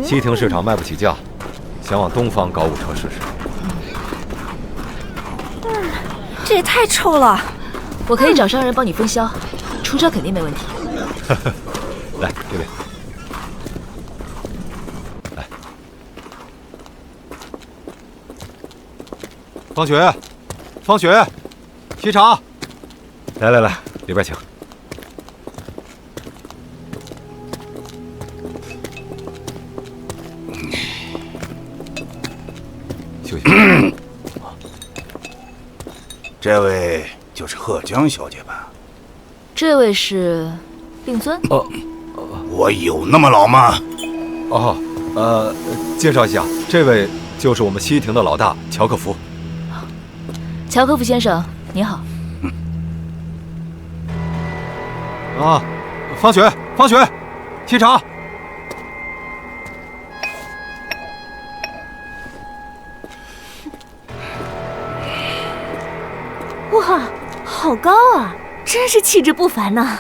西亭市场卖不起价，想往东方搞5车试试。这也太臭了。我可以找商人帮你分销，出车肯定没问题。来这边，来，方雪，方雪，沏茶，来来来，里边请。休息。这位就是贺江小姐吧？这位是令尊。我有那么老吗？介绍一下，这位就是我们西亭的老大乔克夫。乔科夫先生，你好。方雪，方雪，沏茶。哇，好高啊，真是气质不凡呢。